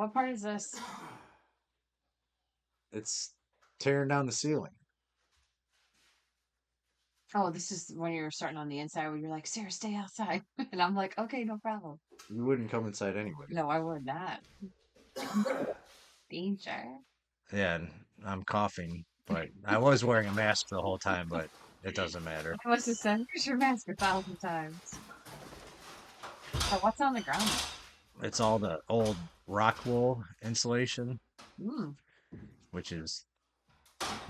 What part is this? It's tearing down the ceiling. Oh, this is when you're starting on the inside where you're like, Sarah, stay outside. And I'm like, okay, no problem. You wouldn't come inside anyway. No, I would not. Danger. Danger. Yeah, and I'm coughing, but I was wearing a mask the whole time, but it doesn't matter. I must have said, use your mask 1,000 times. So what's on the ground? It's all the old rock wool insulation, Mm, which is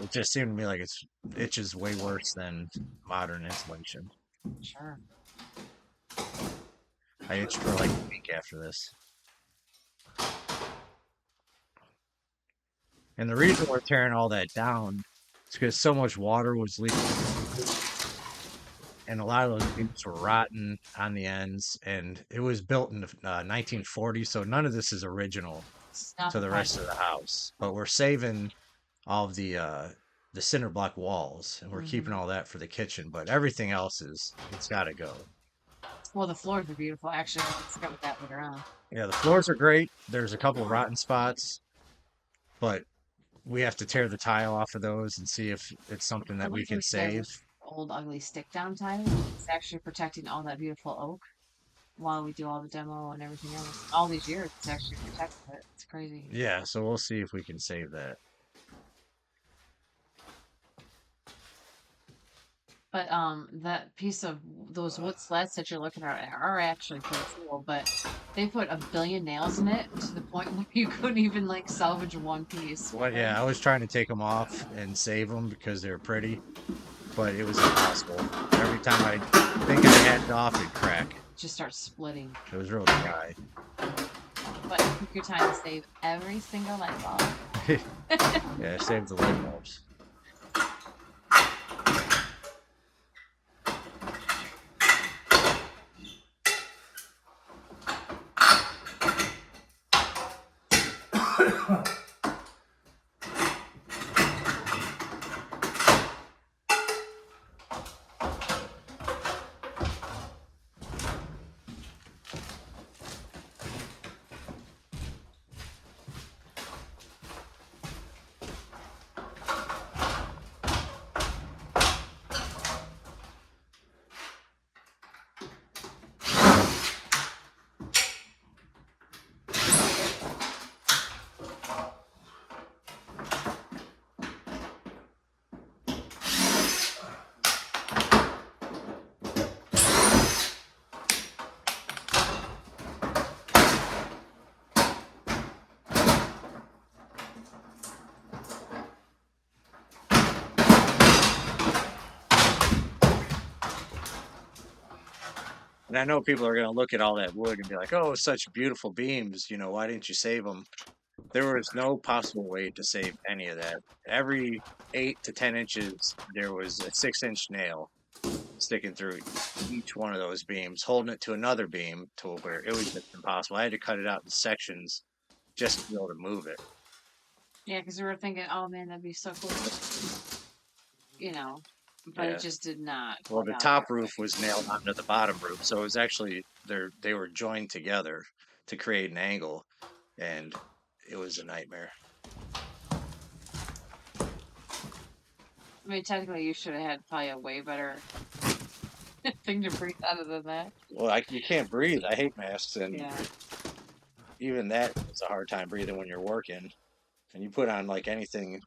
it just seemed to me like it's just way worse than modern insulation. sure. I itched for like a week after this. And the reason we're tearing all that down is because so much water was leaking, and a lot of those beams were rotten on the ends. And it was built in the 1940s, so none of this is original It's not to the the rest of the house. But we're saving all of the cinder block walls, and we're keeping all that for the kitchen. But everything else it's got to go. Well, the floors are beautiful. Actually, let's go with that later on. Yeah, the floors are great. There's a couple rotten spots, but we have to tear the tile off of those and see if it's something The that we ones can we did save. with old ugly stick down tile, it's actually protecting all that beautiful oak while we do all the demo and everything else. All these years, it's actually protected it. It's crazy. Yeah, so we'll see if we can save that. But that piece of those wood slats that you're looking at are actually pretty cool. But they put a billion nails in it to the point where you couldn't even like salvage one piece. Well, yeah, I was trying to take them off and save them because they're pretty, but it was impossible. Every time I think I had it off, it'd crack. Just start splitting. It was real dry. But take your time to save every single light bulb. Yeah, save the light bulbs. And I know people are going to look at all that wood and be like, oh, such beautiful beams. Why didn't you save them? There was no possible way to save any of that. Every 8 to 10 inches, there was a 6-inch nail sticking through each one of those beams, holding it to another beam to where it was just impossible. I had to cut it out in sections just to be able to move it. Yeah, because we were thinking, oh man, that'd be so cool. But Yeah. it just did not. Well, the work out top that way. roof was nailed onto the bottom roof, so it was actually they were joined together to create an angle, and it was a nightmare. I mean, technically, you should have had probably a way better thing to breathe out than that. Well, you can't breathe. I hate masks, and Yeah. even that is a hard time breathing when you're working. And you put on like anything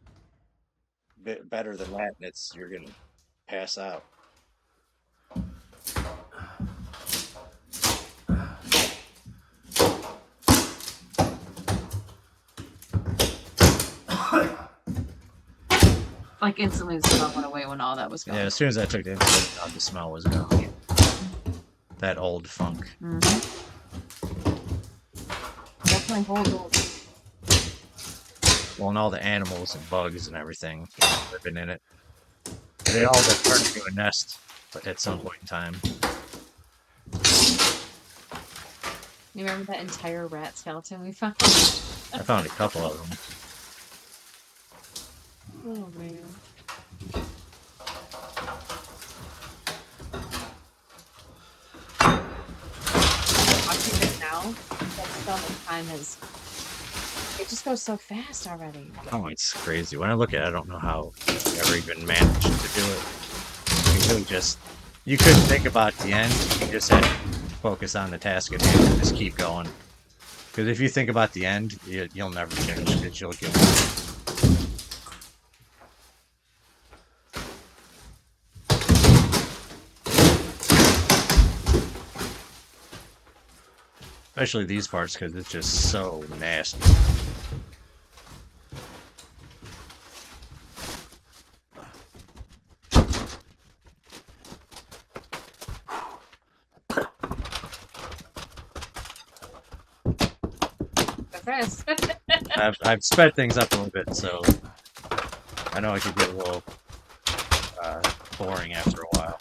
bit better than that, and you're gonna pass out. Like instantly the smell went away when all that was gone. Yeah, as soon as I took the insulation out, the smell was gone. That old funk. Definitely hold those. Well, and all the animals and bugs and everything living in it. They all got turned into a nest at some point in time. You remember that entire rat skeleton we found? I found a couple of them. Oh man. Watching it now, that's how much time has It just goes so fast already. Oh, it's crazy. When I look at it, I don't know how you ever even managed to do it. You really just, you couldn't think about the end. You just had to focus on the task at hand and just keep going. Because if you think about the end, you'll never finish it. You'll give up. Especially these parts, because it's just so nasty. Fast. I've sped things up a little bit, so I know it could get a little boring after a while.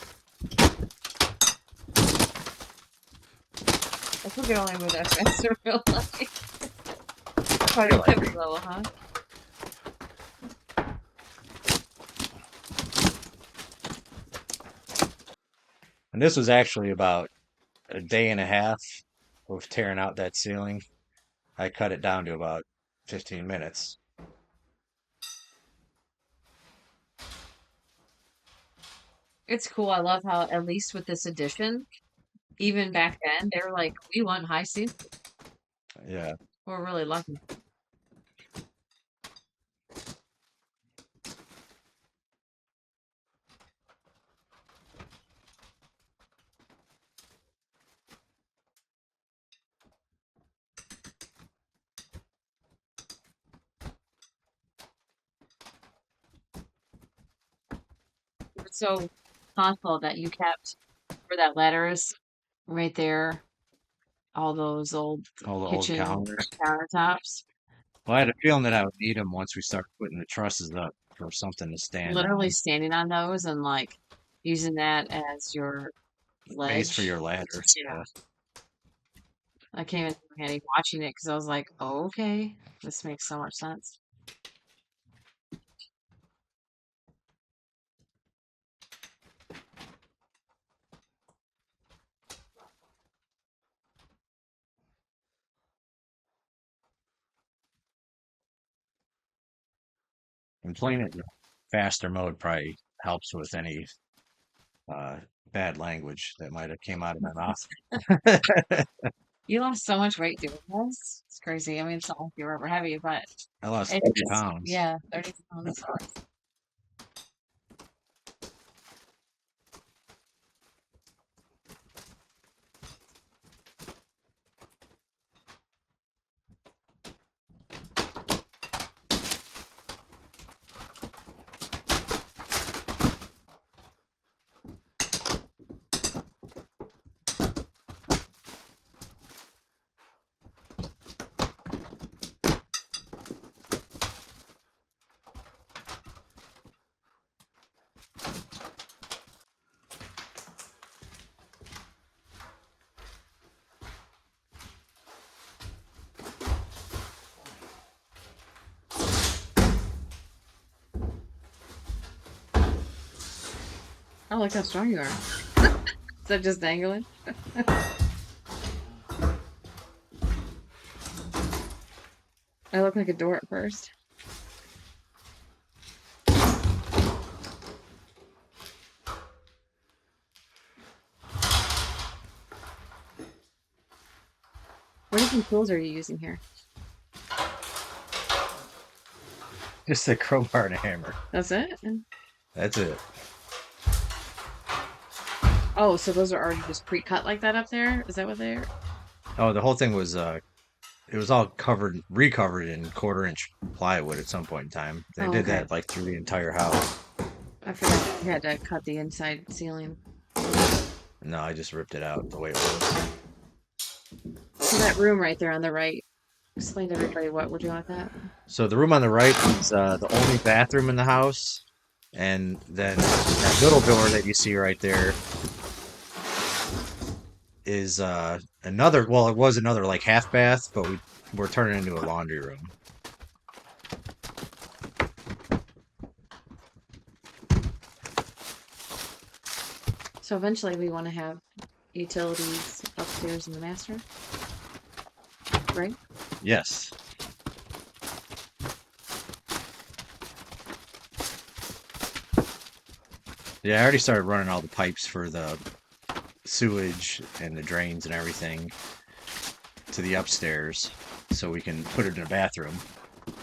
I think it only moved that fast in real life. Quite Feel a like pivot it. level, huh? And this was actually about a day and a half of tearing out that ceiling. I cut it down to about 15 minutes. It's cool. I love how, at least with this edition, even back then, they were like, we want high ceilings. Yeah. We're really lucky. It's so thoughtful that you kept where that ladder is right there, all those old All the old kitchen counters. countertops. Well, I had a feeling that I would need them once we start putting the trusses up for something to stand Literally on. standing on those and like using that as your Base for ledge. your ladder. Yeah. Yeah. I came in handy watching it because I was like, oh, okay, this makes so much sense. And playing it in faster mode probably helps with any uh, bad language that might have came out of my mouth. You lost so much weight doing this. It's crazy. I mean, it's not like you were ever heavy, but I lost 30 it's, pounds. yeah, 30 pounds. Oh, look how strong you are. Is that just dangling? I look like a door at first. What different tools are you using here? Just a crowbar and a hammer. That's it? That's it. Oh, so those are already just pre-cut like that up there? Is that what they're? Oh, the whole thing was it was all recovered in 1/4 inch plywood at some point in time. They Oh, did okay. that like through the entire house. I forgot you had to cut the inside ceiling. No, I just ripped it out the way it was. So that room right there on the right, explain to everybody what we're doing with that. So the room on the right is the only bathroom in the house, and then that little door that you see right there is another. Well, it was another like half bath, but we're turning it into a laundry room. So eventually we want to have utilities upstairs in the master, right? Yes. Yeah, I already started running all the pipes for the sewage and the drains and everything to the upstairs, so we can put it in a bathroom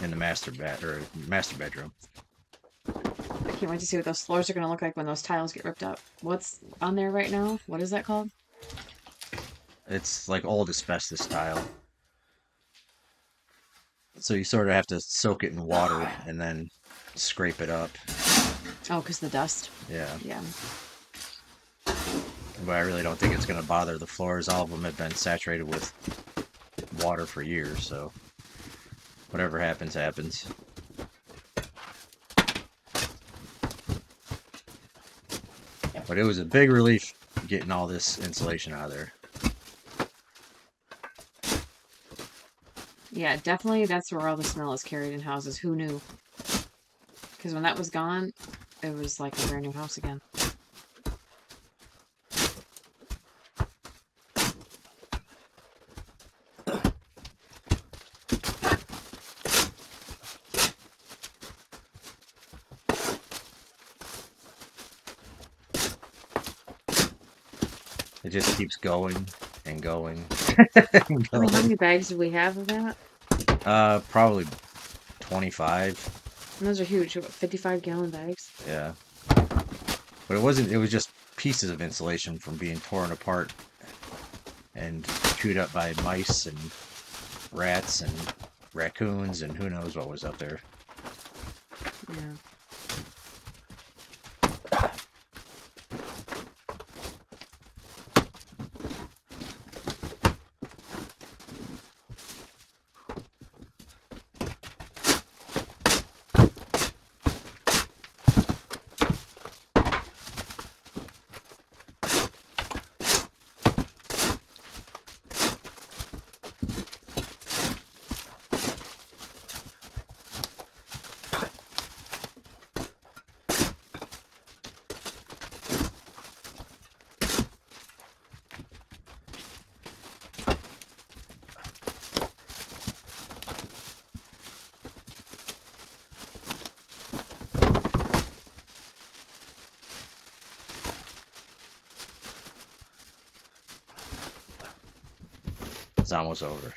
in the master bedroom. I can't wait to see what those floors are going to look like when those tiles get ripped up. What's on there right now? What is that called? It's like old asbestos tile. So you sort of have to soak it in water and then scrape it up. Oh, because the dust. Yeah. Yeah. But I really don't think it's going to bother the floors. All of them have been saturated with water for years, so whatever happens, happens. But it was a big relief getting all this insulation out of there. Yeah, definitely that's where all the smell is carried in houses. Who knew? Because when that was gone, it was like a brand new house again. It just keeps going and going and I mean, how going. many bags do we have of that? Probably 25. And those are huge. 55-gallon bags. Yeah. But it wasn't, it was just pieces of insulation from being torn apart and chewed up by mice and rats and raccoons and who knows what was up there. Yeah. It's almost over.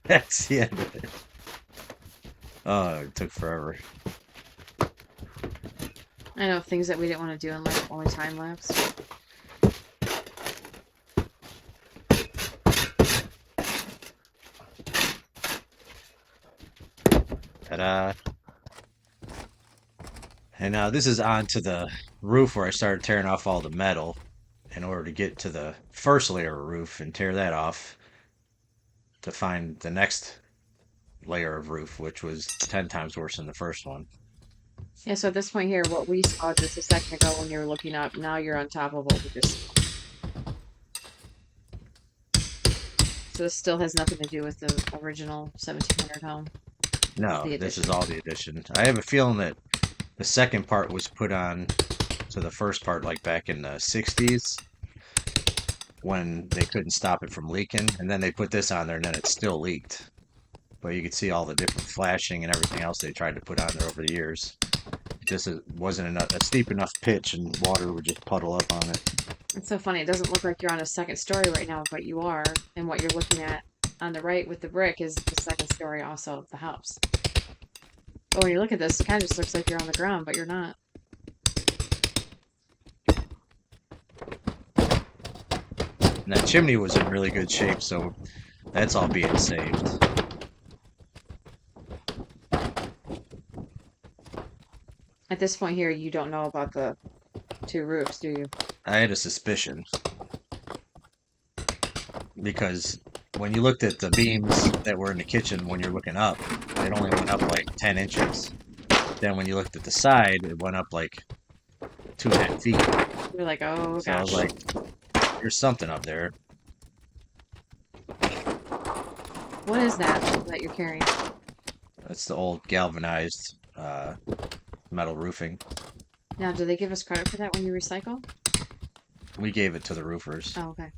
That's the end of it. Oh, it took forever. I know things that we didn't want to do in like only time lapse. Ta-da. And now this is onto the roof where I started tearing off all the metal in order to get to the first layer of roof and tear that off to find the next layer of roof, which was 10 times worse than the first one. Yeah, so at this point here, what we saw just a second ago when you were looking up, now you're on top of what we just saw. So this still has nothing to do with the original 1700 home. No, The this is addition. all the addition. I have a feeling that the second part was put on to the first part like back in the 60s when they couldn't stop it from leaking, and then they put this on there and then it still leaked. But you could see all the different flashing and everything else they tried to put on there over the years. It just wasn't enough, a steep enough pitch, and water would just puddle up on it. It's so funny. It doesn't look like you're on a second story right now, but you are. And what you're looking at on the right with the brick is the second story also of the house. But when you look at this, it kind of just looks like you're on the ground, but you're not. And that chimney was in really good shape, so that's all being saved. At this point here, you don't know about the two roofs, do you? I had a suspicion because when you looked at the beams that were in the kitchen when you're looking up, it only went up like 10 inches. Then when you looked at the side, it went up like 2.5 feet. You're like, oh So I was gosh. like, there's something up there. What is that you're carrying? That's the old galvanized metal roofing. Now, do they give us credit for that when you recycle? We gave it to the roofers. Oh, okay.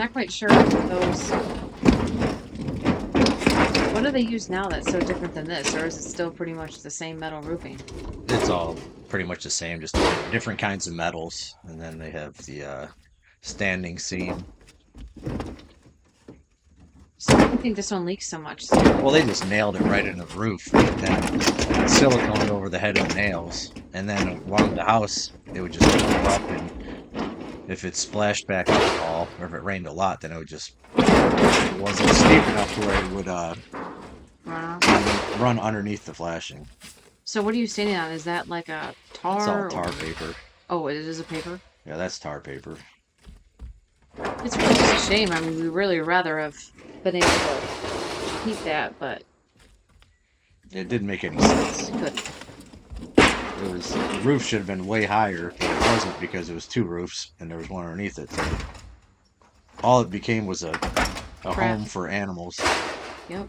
Not quite sure if those. What do they use now that's so different than this, or is it still pretty much the same metal roofing? It's all pretty much the same, just different kinds of metals, and then they have the standing seam. So why do you think this one leaks so much? Well, they just nailed it right in the roof, and siliconed over the head of the nails, and then along the house, it would just go up, and if it splashed back up at all, or if it rained a lot, then it would just it wasn't steep enough to where it would Wow. run underneath the flashing. So what are you standing on? Is that like a It's all tar tar or? paper. Oh, it is a paper. Yeah, that's tar paper. It's really just a shame. I mean, we really rather have been able to keep that, but It didn't make any sense. we couldn't. The roof should have been way higher, but it wasn't because it was two roofs and there was one underneath it. So all it became was a Crap. home for animals. Yep.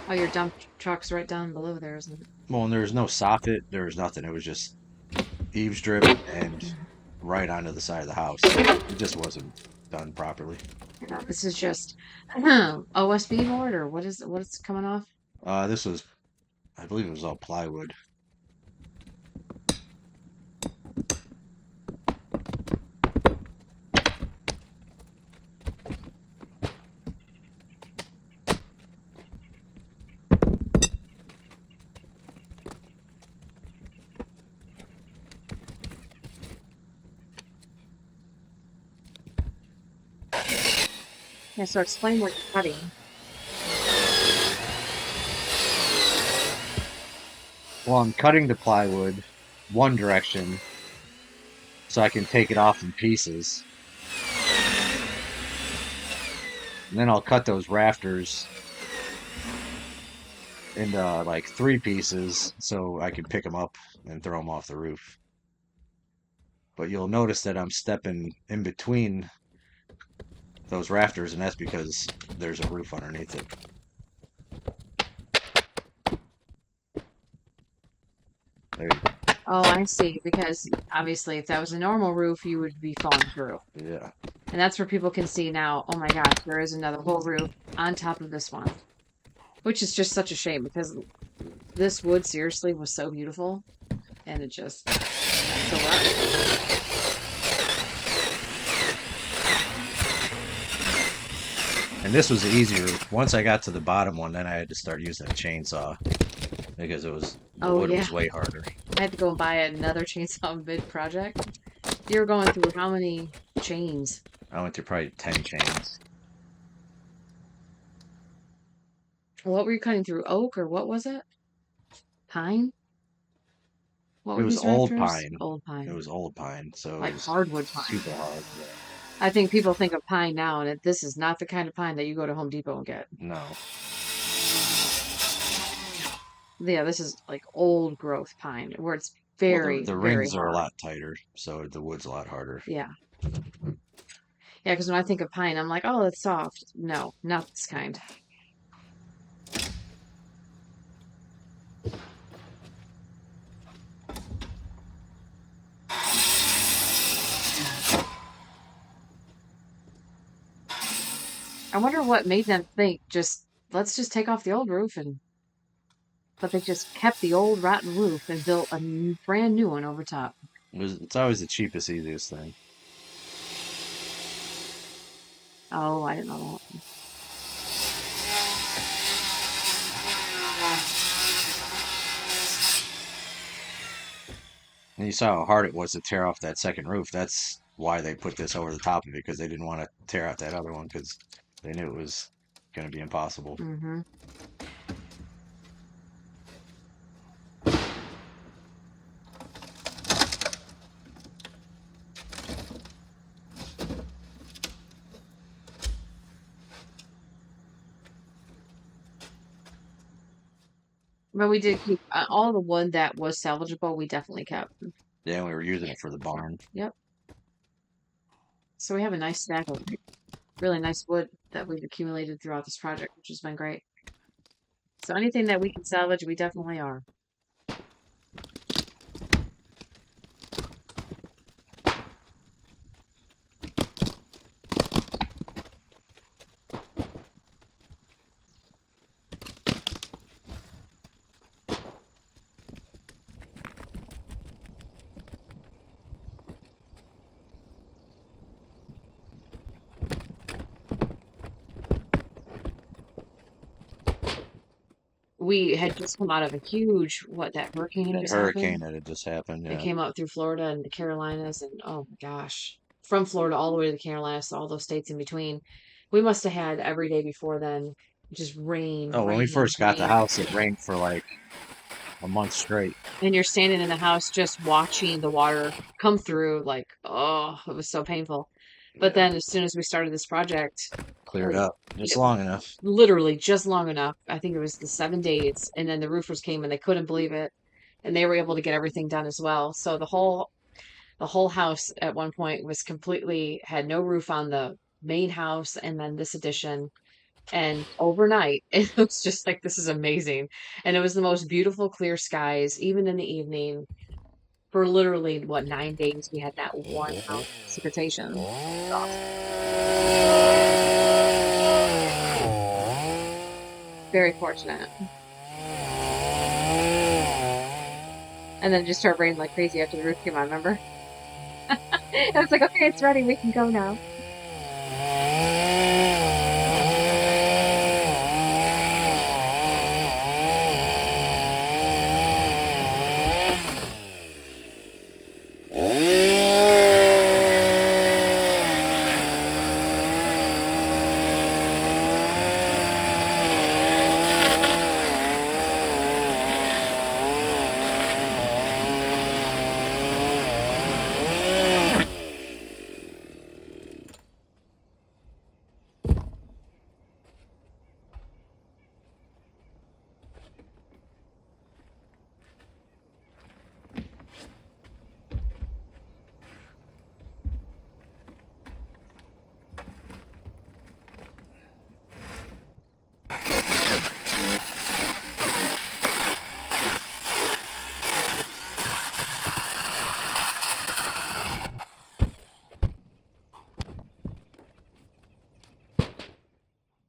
Oh, your dump truck's right down below there, isn't it? Well, and there was no soffit, there was nothing. It was just eaves drip and right onto the side of the house. It just wasn't done properly. Yeah, this is just OSB board, or what is coming off? This was, I believe it was all plywood. Yeah, so explain what you're cutting. Well, I'm cutting the plywood one direction so I can take it off in pieces. And then I'll cut those rafters into like three pieces so I can pick them up and throw them off the roof. But you'll notice that I'm stepping in between those rafters, and that's because there's a roof underneath it. There you Oh, I see. Because obviously, if that was a normal roof, you would be falling through. go. Yeah. And that's where people can see now, oh my gosh, there is another whole roof on top of this one. Which is just such a shame because this wood seriously was so beautiful and it just got so rough. And this was easier. Once I got to the bottom one, then I had to start using a chainsaw because the Oh wood yeah, was way harder. I had to go and buy another chainsaw mid-project. You were going through how many chains? I went through probably 10 chains. What were you cutting through? Oak or what was it? Pine? What It were was these old rafters? pine. Old It pine. was old pine, so it Like was hardwood pine. super hard. Yeah. I think people think of pine now, and this is not the kind of pine that you go to Home Depot and get. No. Yeah, this is like old growth pine, where it's Well, very, the very rings are a hard. lot tighter, so the wood's a lot harder. Yeah. Yeah, because when I think of pine, I'm like, oh, it's soft. No, not this kind. I wonder what made them think let's just take off the old roof but they just kept the old rotten roof and built a brand new one over top. It's always the cheapest, easiest thing. Oh, I didn't know that. And you saw how hard it was to tear off that second roof. That's why they put this over the top of it, because they didn't want to tear out that other one, because they knew it was going to be impossible. Mm-hmm. But we did keep all the wood that was salvageable. We definitely kept. Yeah, we were using it for the barn. Yep. So we have a nice stack of really nice wood that we've accumulated throughout this project, which has been great. So anything that we can salvage, we definitely are. we had just come out of a huge, that hurricane That just hurricane happened. that had just happened. It Yeah. came up through Florida and the Carolinas, and oh my gosh, from Florida all the way to the Carolinas, so all those states in between. We must have had every day before then just rain, Oh, when we rain, first got the rain. house, it rained for like a month straight. And you're standing in the house just watching the water come through, like, oh, it was so painful. But Yeah. then as soon as we started this project, Cleared like, up just it, long enough. literally just long enough. I think it was the 7 days, and then the roofers came and they couldn't believe it, and they were able to get everything done as well. So the whole house at one point was completely had no roof on the main house, and then this addition. And overnight, it was just like, this is amazing. And it was the most beautiful, clear skies, even in the evening. For literally, what, 9 days, we had that one house precipitation. It's awesome. Very fortunate. And then it just started raining like crazy after the roof came on, remember? I was like, okay, it's ready. We can go now.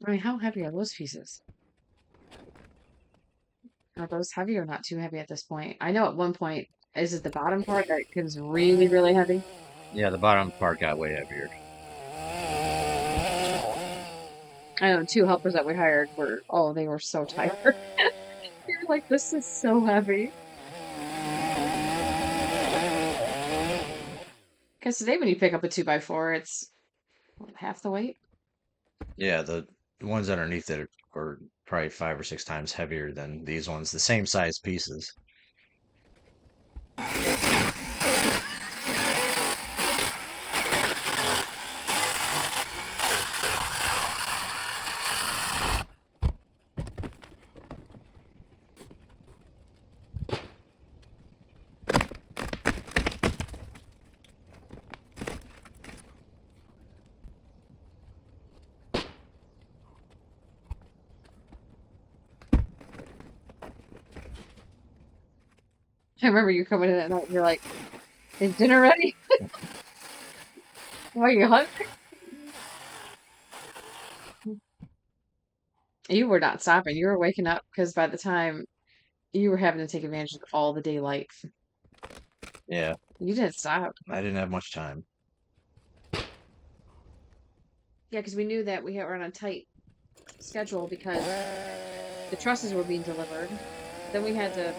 I mean, how heavy are those pieces? Are those heavy or not too heavy at this point? I know at one point, is it the bottom part that gets really, really heavy? Yeah, the bottom part got way heavier. I know two helpers that we hired they were so tired. They were like, this is so heavy. Because today when you pick up a 2x4, it's half the weight. Yeah, the ones underneath it were probably 5 or 6 times heavier than these ones, the same size pieces. I remember you coming in at night and you're like, is dinner ready? Are you hungry? You were not stopping. You were waking up because by the time you were having to take advantage of all the daylight, Yeah, you didn't stop. I didn't have much time. Yeah, because we knew that were on a tight schedule because the trusses were being delivered. Then we had to,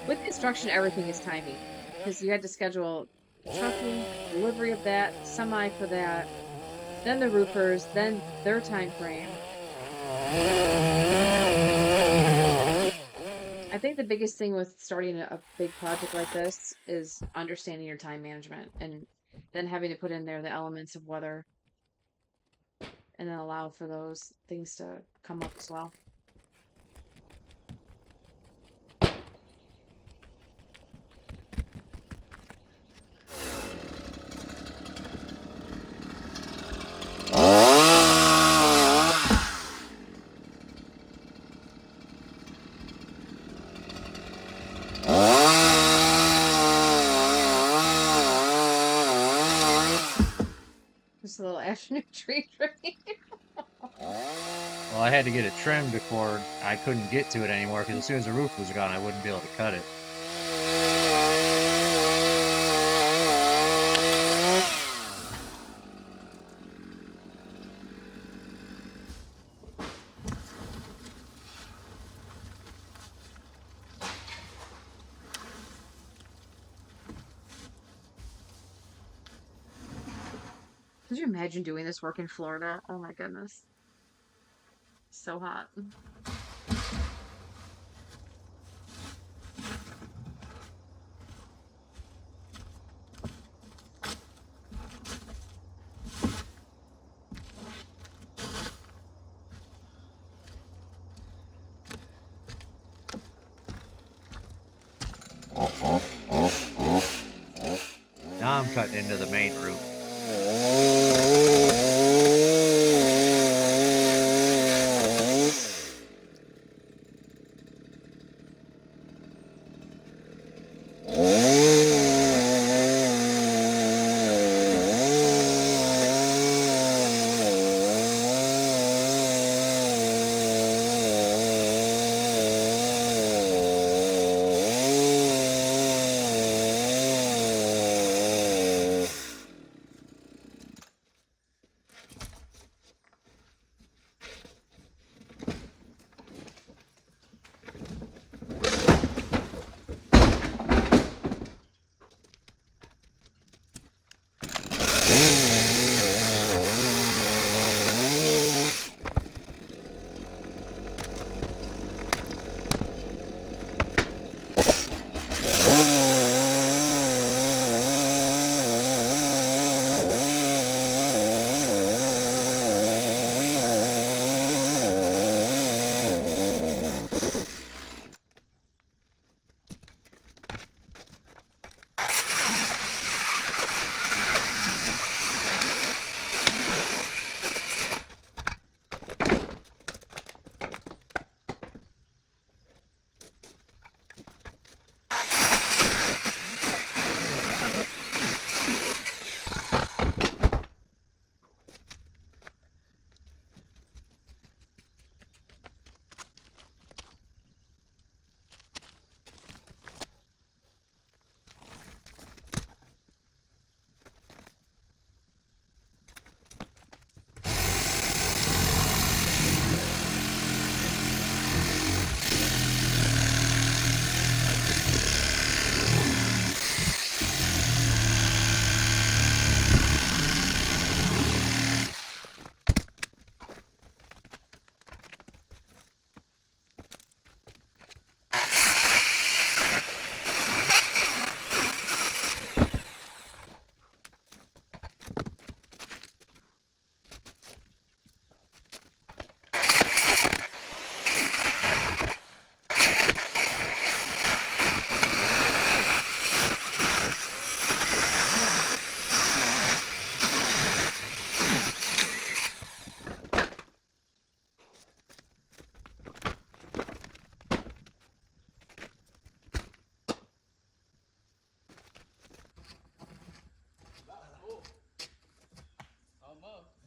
with construction, everything is timing because you had to schedule trucking, delivery of that, semi for that, then the roofers, then their time frame. I think the biggest thing with starting a big project like this is understanding your time management and then having to put in there the elements of weather and then allow for those things to come up as well. Just a little afternoon tree for me. Well, I had to get it trimmed before I couldn't get to it anymore because as soon as the roof was gone, I wouldn't be able to cut it. Could you imagine doing this work in Florida? Oh my goodness. So hot. Now I'm cutting into the main route.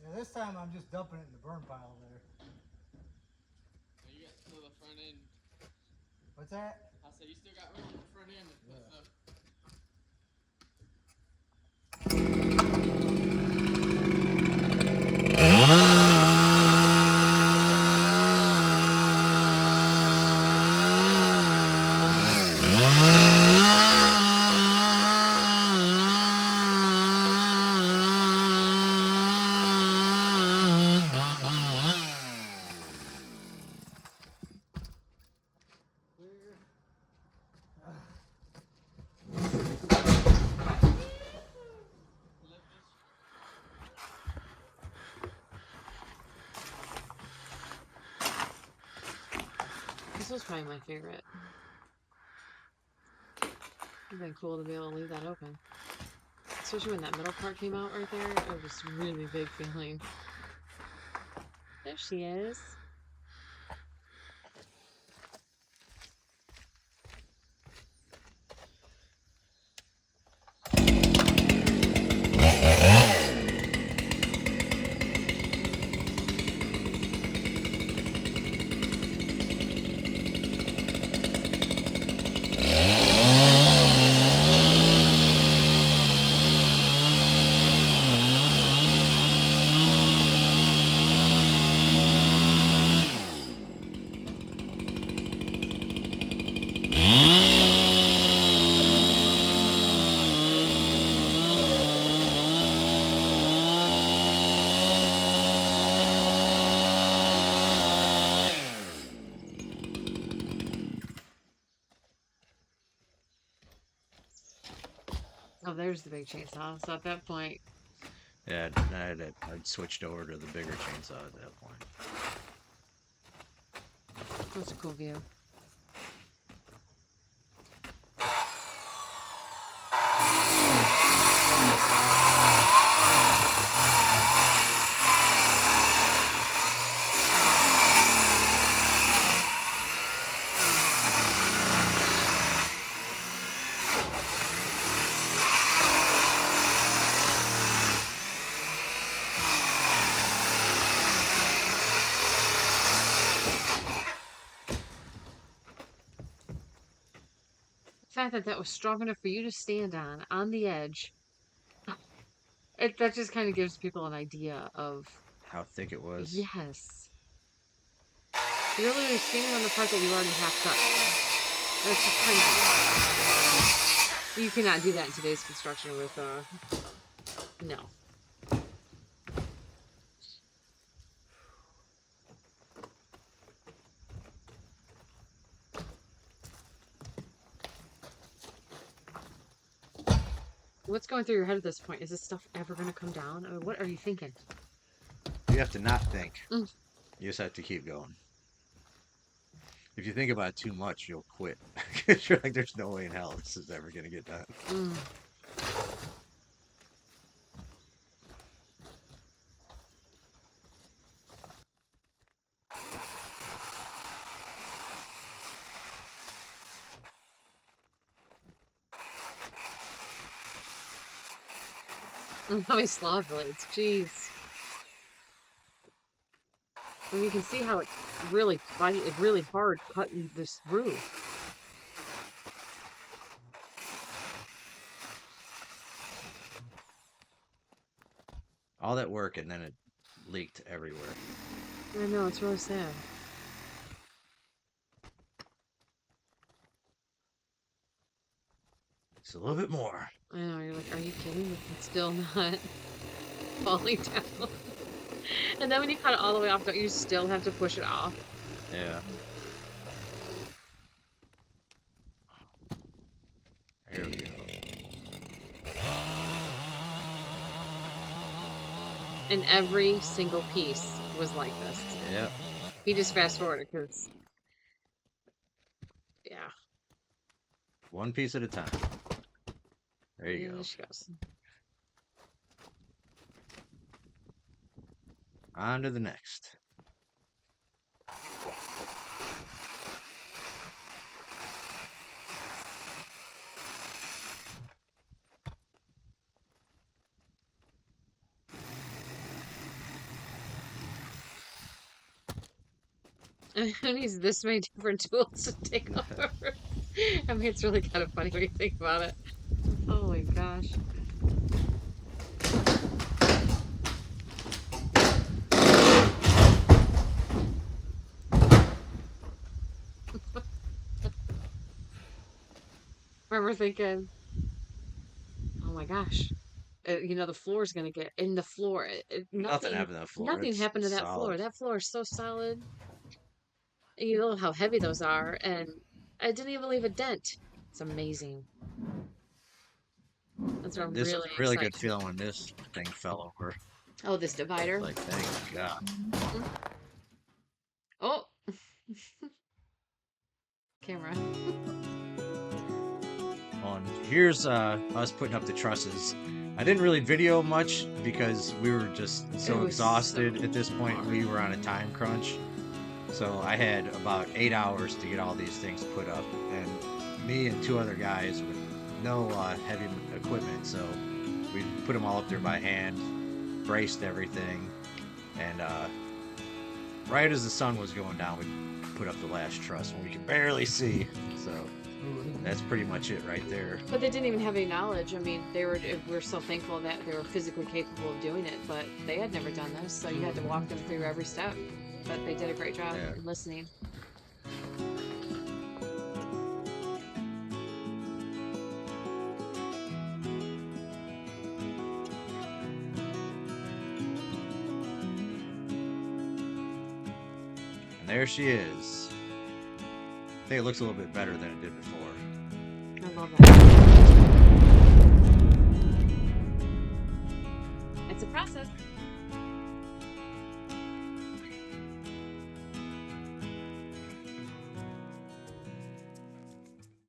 Yeah, this time I'm just dumping it in the burn pile there. You got still the front end. What's that? I said you still got room in the front end to put stuff. This was probably my favorite. It'd been cool to be able to leave that open. Especially when that middle part came out right there. It was really big feeling. There she is. there's the big chainsaw. So at that point, Yeah, I'd switched over to the bigger chainsaw at that point. that's a cool view. The fact that that was strong enough for you to stand on the edge, that just kind of gives people an idea of, How thick it was. yes. You're literally standing on the part that you already have cut. That's just crazy. You cannot do that in today's construction with, no. What's going through your head at this point? Is this stuff ever going to come down? I mean, what are you thinking? You have to not think. Mm. You just have to keep going. If you think about it too much, you'll quit. 'Cause you're like, there's no way in hell this is ever gonna get done. Mm. How many slaw blades? Jeez. And you can see how it's really hard cutting this roof. All that work and then it leaked everywhere. I know, it's really sad. It's a little bit more. I know, you're like, are you kidding? It's still not falling down. And then when you cut it all the way off, don't you still have to push it off? Yeah. There we go. And every single piece was like this. Yep. You just fast forward because, yeah. One piece at a time. There you go. There she goes. On to the next. Who needs this many different tools to take over? I mean, it's really kind of funny when you think about it. Oh my gosh. I remember thinking, oh my gosh, you know, the floor's gonna get in the floor. Nothing happened to that floor. Nothing It's happened to that floor. solid. That floor is so solid. You know how heavy those are, and I didn't even leave a dent. It's amazing. That's what I'm This really was a really good excited. feeling when this thing fell over. Oh, this divider. Like, thank God. Oh, camera. On here's us putting up the trusses. I didn't really video much because we were just so was exhausted so at this point. hard. We were on a time crunch. So I had about 8 hours to get all these things put up, and me and two other guys with no heavy equipment, so we put them all up there by hand, braced everything, and right as the sun was going down, we put up the last truss when we could barely see. So that's pretty much it right there. But they didn't even have any knowledge. I mean, we're so thankful that they were physically capable of doing it, but they had never done this, so you had to walk them through every step. But they did a great job Yeah. in listening. And there she is. I think it looks a little bit better than it did before. I love that.